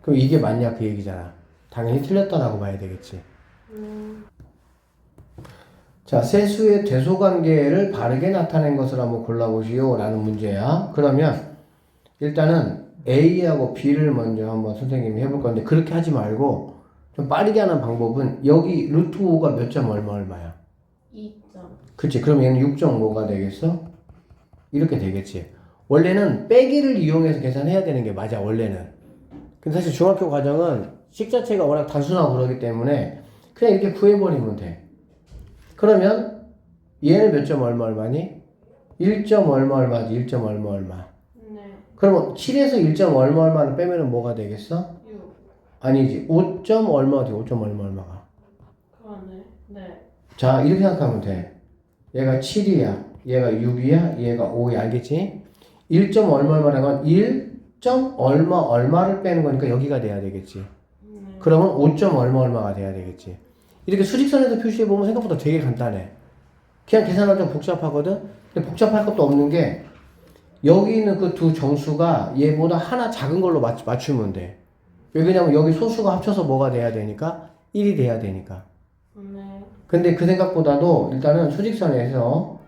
그럼 이게 맞냐 그 얘기잖아. 당연히 틀렸다라고 봐야 되겠지. 자, 세수의 대소관계를 바르게 나타낸 것을 한번 골라보시오 라는 문제야. 그러면 일단은 A하고 B를 먼저 한번 선생님이 해볼 건데 그렇게 하지 말고 좀 빠르게 하는 방법은 여기 루트 5가 몇 점 얼마야? 2점. 그치. 그럼 얘는 6.5가 되겠어? 이렇게 되겠지. 원래는 빼기를 이용해서 계산해야 되는 게 맞아, 원래는. 근데 사실 중학교 과정은 식 자체가 워낙 단순하고 그러기 때문에 그냥 이렇게 구해버리면 돼. 그러면 얘는 몇 점 얼마니? 1점 얼마지? 1점 얼마. 네. 그러면 7에서 1점 얼마를 빼면은 뭐가 되겠어? 6. 아니지. 5점 얼마 돼? 5점 얼마가. 그러네. 네. 자, 이렇게 생각하면 돼. 얘가 7이야. 얘가 6이야. 얘가 5야. 알겠지? 1점 얼마라면 1점 얼마를 빼는 거니까 여기가 돼야 되겠지. 그러면 5점 얼마가 돼야 되겠지. 이렇게 수직선에서 표시해보면 생각보다 되게 간단해. 그냥 계산하면 좀 복잡하거든? 근데 복잡할 것도 없는 게 여기 있는 그 두 정수가 얘보다 하나 작은 걸로 맞추면 돼. 왜냐면 여기 소수가 합쳐서 뭐가 돼야 되니까? 1이 돼야 되니까. 네. 근데 그 생각보다도 일단은 수직선에서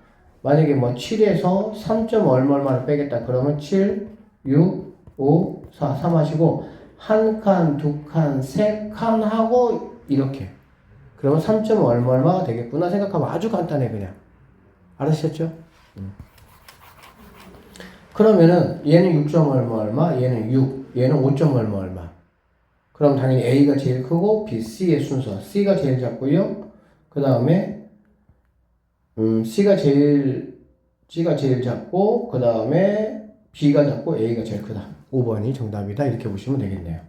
만약에 뭐 7에서 3점 얼마를 빼겠다. 그러면 7, 6, 5, 4, 3 하시고 한 칸, 두 칸, 세 칸 하고 이렇게. 그러면 3점 얼마가 되겠구나 생각하면 아주 간단해 그냥. 알으셨죠? 그러면은 얘는 6점 얼마, 얘는 6, 얘는 5점 얼마. 그럼 당연히 A가 제일 크고 B, C의 순서. C가 제일 작고요. 그 다음에 C가 제일 작고 그 다음에 B가 작고 A가 제일 크다. 5번이 정답이다. 이렇게 보시면 되겠네요.